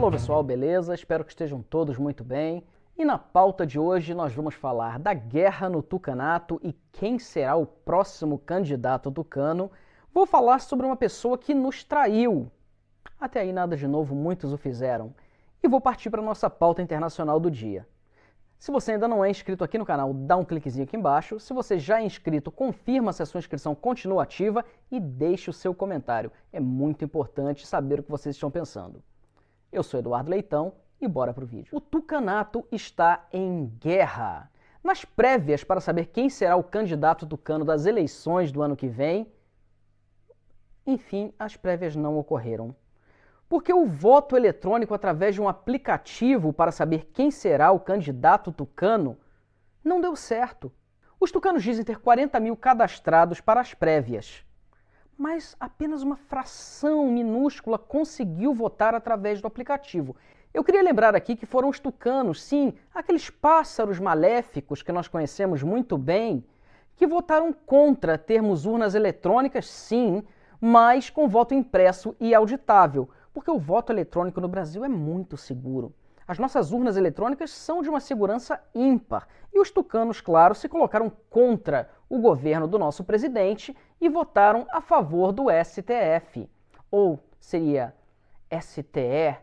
Alô pessoal, beleza? Espero que estejam todos muito bem. E na pauta de hoje nós vamos falar da guerra no tucanato e quem será o próximo candidato tucano. Vou falar sobre uma pessoa que nos traiu. Até aí nada de novo, muitos o fizeram. E vou partir para a nossa pauta internacional do dia. Se você ainda não é inscrito aqui no canal, dá um cliquezinho aqui embaixo. Se você já é inscrito, confirma se a sua inscrição continua ativa e deixe o seu comentário. É muito importante saber o que vocês estão pensando. Eu sou Eduardo Leitão e bora pro vídeo. O tucanato está em guerra. Nas prévias para saber quem será o candidato tucano das eleições do ano que vem, enfim, as prévias não ocorreram. Porque o voto eletrônico através de um aplicativo para saber quem será o candidato tucano não deu certo. Os tucanos dizem ter 40 mil cadastrados para as prévias, mas apenas uma fração minúscula conseguiu votar através do aplicativo. Eu queria lembrar aqui que foram os tucanos, sim, aqueles pássaros maléficos que nós conhecemos muito bem, que votaram contra termos urnas eletrônicas, sim, mas com voto impresso e auditável, porque o voto eletrônico no Brasil é muito seguro. As nossas urnas eletrônicas são de uma segurança ímpar. E os tucanos, claro, se colocaram contra o governo do nosso presidente e votaram a favor do STF. Ou seria STE?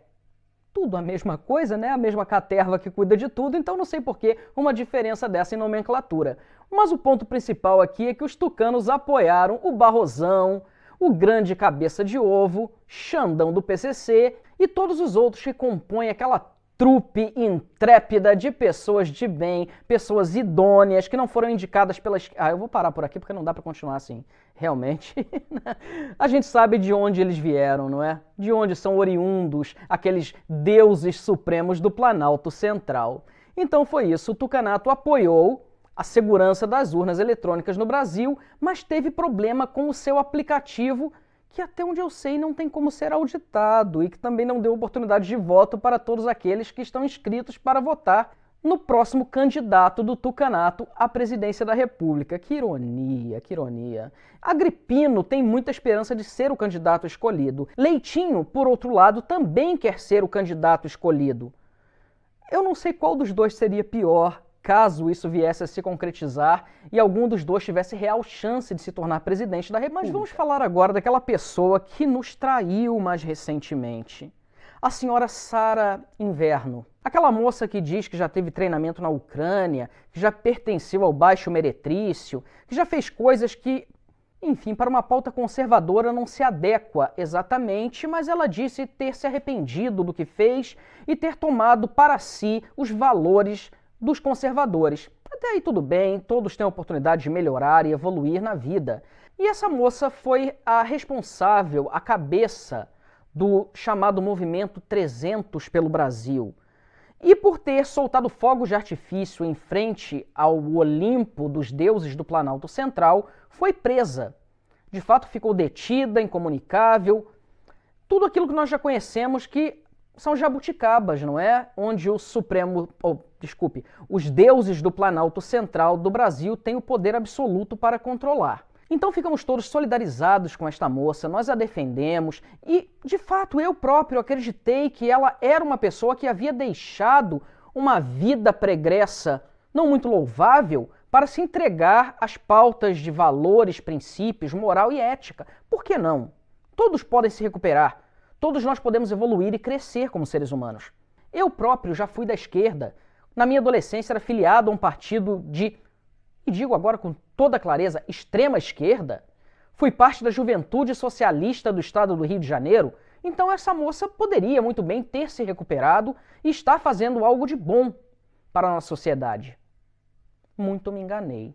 Tudo a mesma coisa, né? A mesma caterva que cuida de tudo, então não sei por que uma diferença dessa em nomenclatura. Mas o ponto principal aqui é que os tucanos apoiaram o Barrosão, o grande cabeça de ovo, Xandão do PCC e todos os outros que compõem aquela trupe intrépida de pessoas de bem, pessoas idôneas, que não foram indicadas pelas... eu vou parar por aqui porque não dá para continuar assim. Realmente, a gente sabe de onde eles vieram, não é? De onde são oriundos aqueles deuses supremos do Planalto Central. Então foi isso, o tucanato apoiou a segurança das urnas eletrônicas no Brasil, mas teve problema com o seu aplicativo, que até onde eu sei não tem como ser auditado e que também não deu oportunidade de voto para todos aqueles que estão inscritos para votar no próximo candidato do tucanato à presidência da República. Que ironia, que ironia. Agripino tem muita esperança de ser o candidato escolhido. Leitinho, por outro lado, também quer ser o candidato escolhido. Eu não sei qual dos dois seria pior, caso isso viesse a se concretizar e algum dos dois tivesse real chance de se tornar presidente da República. Mas vamos falar agora daquela pessoa que nos traiu mais recentemente. A senhora Sara Inverno. Aquela moça que diz que já teve treinamento na Ucrânia, que já pertenceu ao Baixo Meretrício, que já fez coisas que, enfim, para uma pauta conservadora não se adequa exatamente, mas ela disse ter se arrependido do que fez e ter tomado para si os valores dos conservadores. Até aí tudo bem, todos têm a oportunidade de melhorar e evoluir na vida. E essa moça foi a responsável, a cabeça do chamado Movimento 300 pelo Brasil. E por ter soltado fogos de artifício em frente ao Olimpo dos deuses do Planalto Central, foi presa. De fato ficou detida, incomunicável, tudo aquilo que nós já conhecemos que são jabuticabas, não é? Onde o os deuses do Planalto Central do Brasil têm o poder absoluto para controlar. Então ficamos todos solidarizados com esta moça, nós a defendemos e, de fato, eu próprio acreditei que ela era uma pessoa que havia deixado uma vida pregressa não muito louvável para se entregar às pautas de valores, princípios, moral e ética. Por que não? Todos podem se recuperar. Todos nós podemos evoluir e crescer como seres humanos. Eu próprio já fui da esquerda. Na minha adolescência era filiado a um partido de, e digo agora com toda clareza, extrema esquerda. Fui parte da Juventude Socialista do Estado do Rio de Janeiro. Então essa moça poderia muito bem ter se recuperado e estar fazendo algo de bom para a nossa sociedade. Muito me enganei.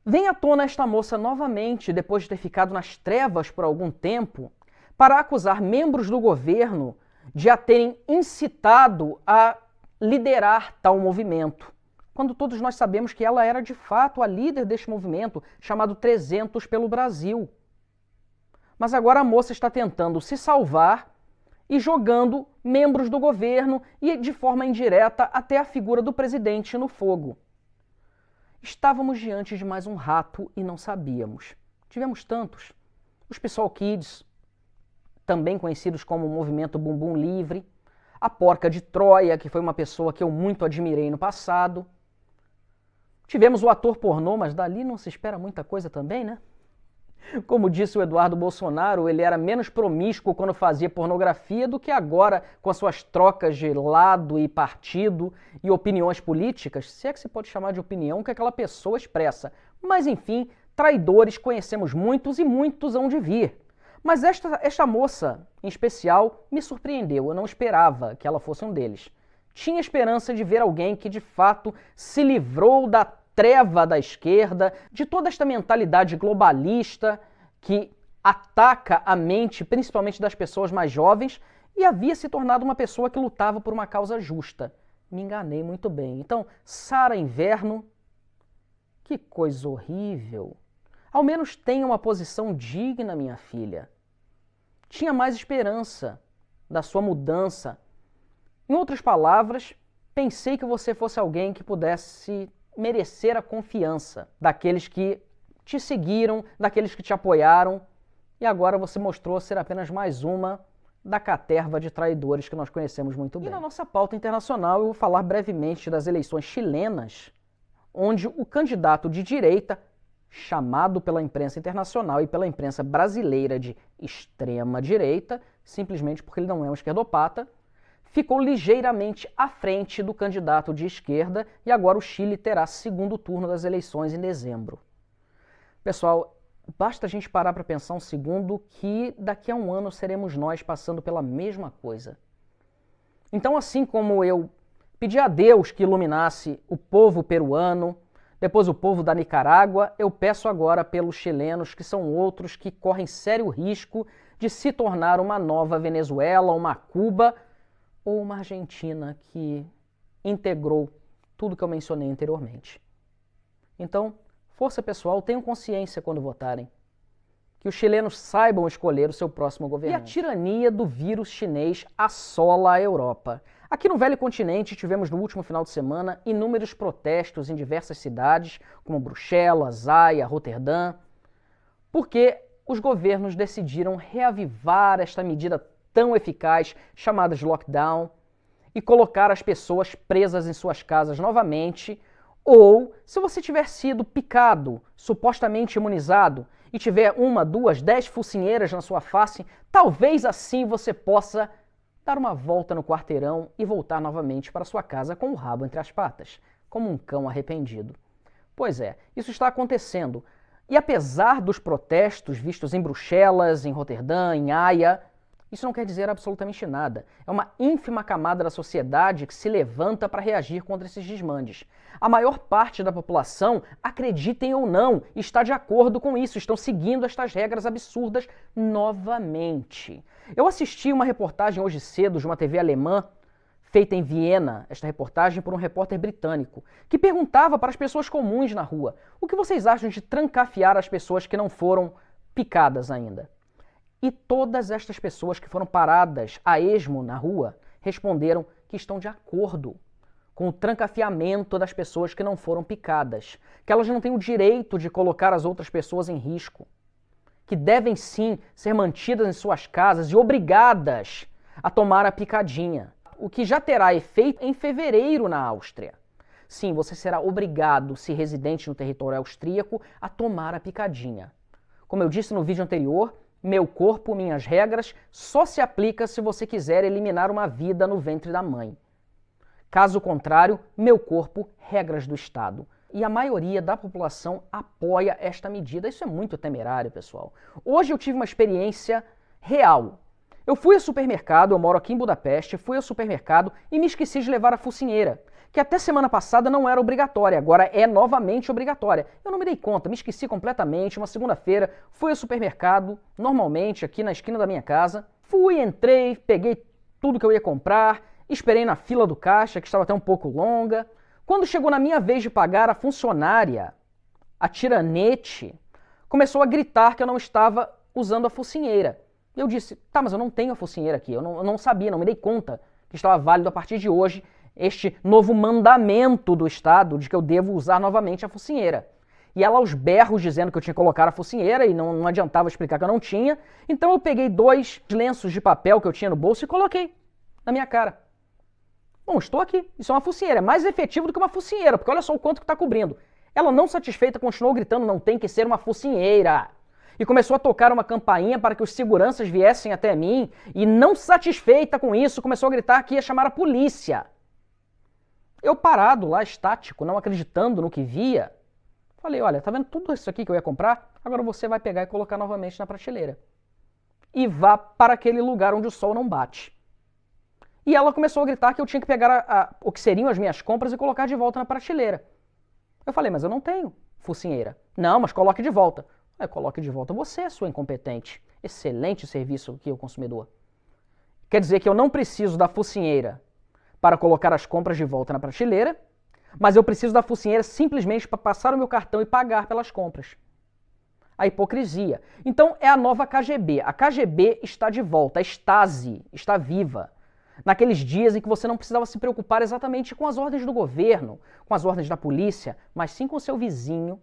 Vem à tona esta moça novamente, depois de ter ficado nas trevas por algum tempo, para acusar membros do governo de a terem incitado a liderar tal movimento, quando todos nós sabemos que ela era de fato a líder deste movimento, chamado 300 pelo Brasil. Mas agora a moça está tentando se salvar e jogando membros do governo e, de forma indireta, até a figura do presidente no fogo. Estávamos diante de mais um rato e não sabíamos. Tivemos tantos. Os Pessoal Kids, também conhecidos como o Movimento Bumbum Livre, a Porca de Troia, que foi uma pessoa que eu muito admirei no passado. Tivemos o ator pornô, mas dali não se espera muita coisa também, né? Como disse o Eduardo Bolsonaro, ele era menos promíscuo quando fazia pornografia do que agora com as suas trocas de lado e partido e opiniões políticas, se é que se pode chamar de opinião que aquela pessoa expressa. Mas enfim, traidores conhecemos muitos e muitos hão de vir. Mas esta moça, em especial, me surpreendeu. Eu não esperava que ela fosse um deles. Tinha esperança de ver alguém que, de fato, se livrou da treva da esquerda, de toda esta mentalidade globalista que ataca a mente, principalmente das pessoas mais jovens, e havia se tornado uma pessoa que lutava por uma causa justa. Me enganei muito bem. Então, Sara Inverno, que coisa horrível. Ao menos tenha uma posição digna, minha filha. Tinha mais esperança da sua mudança. Em outras palavras, pensei que você fosse alguém que pudesse merecer a confiança daqueles que te seguiram, daqueles que te apoiaram, e agora você mostrou ser apenas mais uma da caterva de traidores que nós conhecemos muito bem. E na nossa pauta internacional eu vou falar brevemente das eleições chilenas, onde o candidato de direita, chamado pela imprensa internacional e pela imprensa brasileira de extrema direita, simplesmente porque ele não é um esquerdopata, ficou ligeiramente à frente do candidato de esquerda e agora o Chile terá segundo turno das eleições em dezembro. Pessoal, basta a gente parar para pensar um segundo que daqui a um ano seremos nós passando pela mesma coisa. Então, assim como eu pedi a Deus que iluminasse o povo peruano, depois o povo da Nicarágua, eu peço agora pelos chilenos, que são outros que correm sério risco de se tornar uma nova Venezuela, uma Cuba ou uma Argentina que integrou tudo que eu mencionei anteriormente. Então, força pessoal, tenham consciência quando votarem. Que os chilenos saibam escolher o seu próximo governante. E a tirania do vírus chinês assola a Europa. Aqui no velho continente tivemos no último final de semana inúmeros protestos em diversas cidades, como Bruxelas, Haia, Roterdã, porque os governos decidiram reavivar esta medida tão eficaz, chamada de lockdown, e colocar as pessoas presas em suas casas novamente, ou, se você tiver sido picado, supostamente imunizado, e tiver 1, 2, 10 focinheiras na sua face, talvez assim você possa dar uma volta no quarteirão e voltar novamente para sua casa com o rabo entre as patas, como um cão arrependido. Pois é, isso está acontecendo. E apesar dos protestos vistos em Bruxelas, em Roterdã, em Haia, isso não quer dizer absolutamente nada. É uma ínfima camada da sociedade que se levanta para reagir contra esses desmandes. A maior parte da população, acreditem ou não, está de acordo com isso, estão seguindo estas regras absurdas novamente. Eu assisti uma reportagem hoje cedo de uma TV alemã, feita em Viena, esta reportagem por um repórter britânico, que perguntava para as pessoas comuns na rua: o que vocês acham de trancafiar as pessoas que não foram picadas ainda? E todas estas pessoas que foram paradas a esmo na rua responderam que estão de acordo com o trancafiamento das pessoas que não foram picadas, que elas não têm o direito de colocar as outras pessoas em risco, que devem sim ser mantidas em suas casas e obrigadas a tomar a picadinha, o que já terá efeito em fevereiro na Áustria. Sim, você será obrigado, se residente no território austríaco, a tomar a picadinha. Como eu disse no vídeo anterior, meu corpo, minhas regras, só se aplica se você quiser eliminar uma vida no ventre da mãe. Caso contrário, meu corpo, regras do Estado. E a maioria da população apoia esta medida. Isso é muito temerário, pessoal. Hoje eu tive uma experiência real. Eu fui ao supermercado, eu moro aqui em Budapeste, fui ao supermercado e me esqueci de levar a focinheira, que até semana passada não era obrigatória, agora é novamente obrigatória. Eu não me dei conta, me esqueci completamente. Uma segunda-feira, fui ao supermercado, normalmente aqui na esquina da minha casa. Fui, entrei, peguei tudo que eu ia comprar, esperei na fila do caixa, que estava até um pouco longa. Quando chegou na minha vez de pagar, a funcionária, a tiranete, começou a gritar que eu não estava usando a focinheira. Eu disse: tá, mas eu não tenho a focinheira aqui, eu não sabia, não me dei conta que estava válido a partir de hoje este novo mandamento do Estado de que eu devo usar novamente a focinheira. E ela aos berros dizendo que eu tinha que colocar a focinheira e não adiantava explicar que eu não tinha. Então eu peguei 2 lenços de papel que eu tinha no bolso e coloquei na minha cara. Bom, estou aqui. Isso é uma focinheira. É mais efetivo do que uma focinheira, porque olha só o quanto que está cobrindo. Ela, não satisfeita, continuou gritando, não tem que ser uma focinheira. E começou a tocar uma campainha para que os seguranças viessem até mim. E, não satisfeita com isso, começou a gritar que ia chamar a polícia. Eu parado lá, estático, não acreditando no que via, falei, olha, tá vendo tudo isso aqui que eu ia comprar? Agora você vai pegar e colocar novamente na prateleira. E vá para aquele lugar onde o sol não bate. E ela começou a gritar que eu tinha que pegar o que seriam as minhas compras e colocar de volta na prateleira. Eu falei, mas eu não tenho focinheira. Não, mas coloque de volta. Coloque de volta você, sua incompetente. Excelente serviço aqui ao consumidor. Quer dizer que eu não preciso da focinheira para colocar as compras de volta na prateleira, mas eu preciso da focinheira simplesmente para passar o meu cartão e pagar pelas compras. A hipocrisia. Então é a nova KGB. A KGB está de volta, a Stasi está viva. Naqueles dias em que você não precisava se preocupar exatamente com as ordens do governo, com as ordens da polícia, mas sim com o seu vizinho,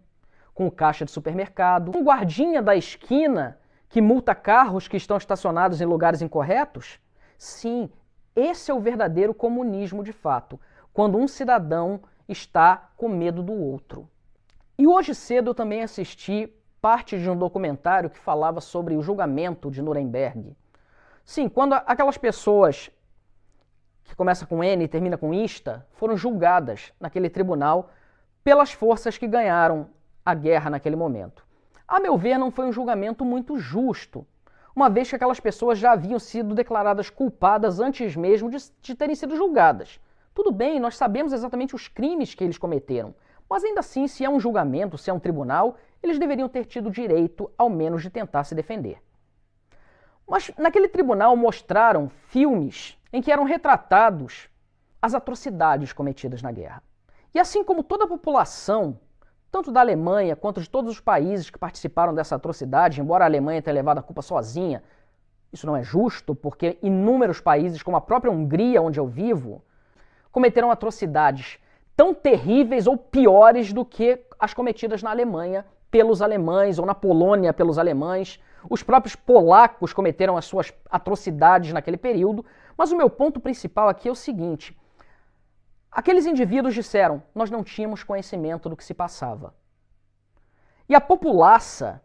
com o caixa de supermercado, com o guardinha da esquina que multa carros que estão estacionados em lugares incorretos. Sim, esse é o verdadeiro comunismo de fato, quando um cidadão está com medo do outro. E hoje cedo eu também assisti parte de um documentário que falava sobre o julgamento de Nuremberg. Sim, quando aquelas pessoas que começa com N e termina com Ista, foram julgadas naquele tribunal pelas forças que ganharam a guerra naquele momento. A meu ver, não foi um julgamento muito justo, uma vez que aquelas pessoas já haviam sido declaradas culpadas antes mesmo de terem sido julgadas. Tudo bem, nós sabemos exatamente os crimes que eles cometeram, mas ainda assim, se é um julgamento, se é um tribunal, eles deveriam ter tido direito, ao menos, de tentar se defender. Mas naquele tribunal mostraram filmes em que eram retratados as atrocidades cometidas na guerra. E assim como toda a população, tanto da Alemanha quanto de todos os países que participaram dessa atrocidade, embora a Alemanha tenha levado a culpa sozinha, isso não é justo, porque inúmeros países, como a própria Hungria, onde eu vivo, cometeram atrocidades tão terríveis ou piores do que as cometidas na Alemanha pelos alemães, ou na Polônia pelos alemães. Os próprios polacos cometeram as suas atrocidades naquele período, mas o meu ponto principal aqui é o seguinte: aqueles indivíduos disseram, nós não tínhamos conhecimento do que se passava. E a populaça,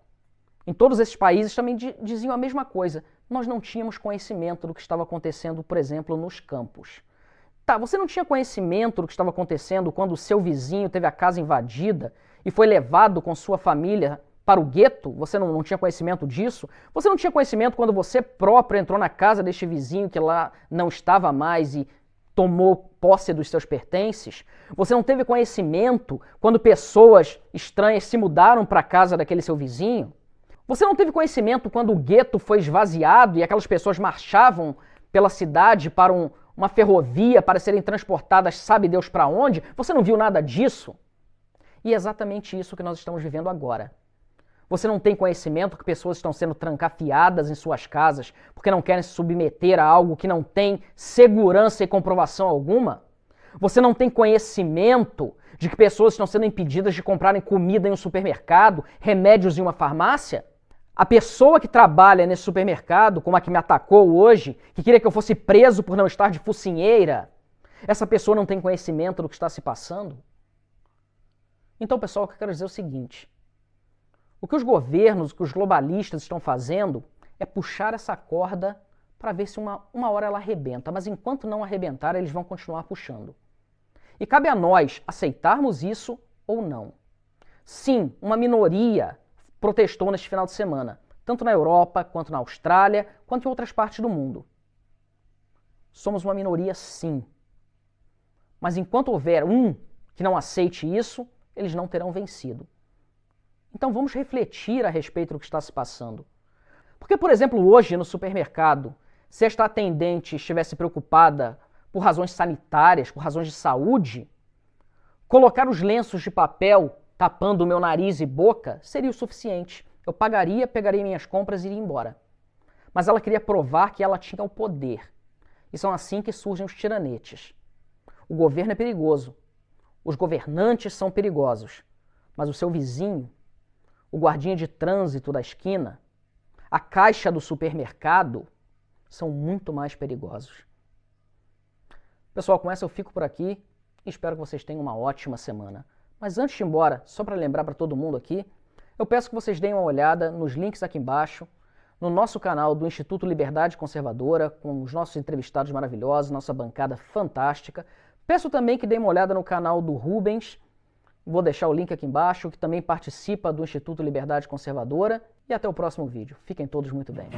em todos esses países, também diziam a mesma coisa, nós não tínhamos conhecimento do que estava acontecendo, por exemplo, nos campos. Tá, você não tinha conhecimento do que estava acontecendo quando o seu vizinho teve a casa invadida e foi levado com sua família para o gueto? Você não tinha conhecimento disso? Você não tinha conhecimento quando você próprio entrou na casa deste vizinho que lá não estava mais e tomou posse dos seus pertences? Você não teve conhecimento quando pessoas estranhas se mudaram para a casa daquele seu vizinho? Você não teve conhecimento quando o gueto foi esvaziado e aquelas pessoas marchavam pela cidade para uma ferrovia para serem transportadas sabe Deus para onde? Você não viu nada disso? E é exatamente isso que nós estamos vivendo agora. Você não tem conhecimento que pessoas estão sendo trancafiadas em suas casas porque não querem se submeter a algo que não tem segurança e comprovação alguma? Você não tem conhecimento de que pessoas estão sendo impedidas de comprarem comida em um supermercado, remédios em uma farmácia? A pessoa que trabalha nesse supermercado, como a que me atacou hoje, que queria que eu fosse preso por não estar de focinheira, essa pessoa não tem conhecimento do que está se passando? Então, pessoal, o que eu quero dizer é o seguinte: o que os governos, o que os globalistas estão fazendo é puxar essa corda para ver se uma hora ela arrebenta, mas enquanto não arrebentar, eles vão continuar puxando. E cabe a nós aceitarmos isso ou não. Sim, uma minoria protestou neste final de semana, tanto na Europa, quanto na Austrália, quanto em outras partes do mundo. Somos uma minoria, sim. Mas enquanto houver um que não aceite isso, eles não terão vencido. Então vamos refletir a respeito do que está se passando. Porque, por exemplo, hoje no supermercado, se esta atendente estivesse preocupada por razões sanitárias, por razões de saúde, colocar os lenços de papel tapando o meu nariz e boca seria o suficiente. Eu pagaria, pegaria minhas compras e iria embora. Mas ela queria provar que ela tinha o poder. E são assim que surgem os tiranetes. O governo é perigoso. Os governantes são perigosos. Mas o seu vizinho, o guardinha de trânsito da esquina, a caixa do supermercado, são muito mais perigosos. Pessoal, com essa eu fico por aqui e espero que vocês tenham uma ótima semana. Mas antes de ir embora, só para lembrar para todo mundo aqui, eu peço que vocês deem uma olhada nos links aqui embaixo, no nosso canal do Instituto Liberdade Conservadora, com os nossos entrevistados maravilhosos, nossa bancada fantástica. Peço também que deem uma olhada no canal do Rubens, vou deixar o link aqui embaixo, que também participa do Instituto Liberdade Conservadora. E até o próximo vídeo. Fiquem todos muito bem.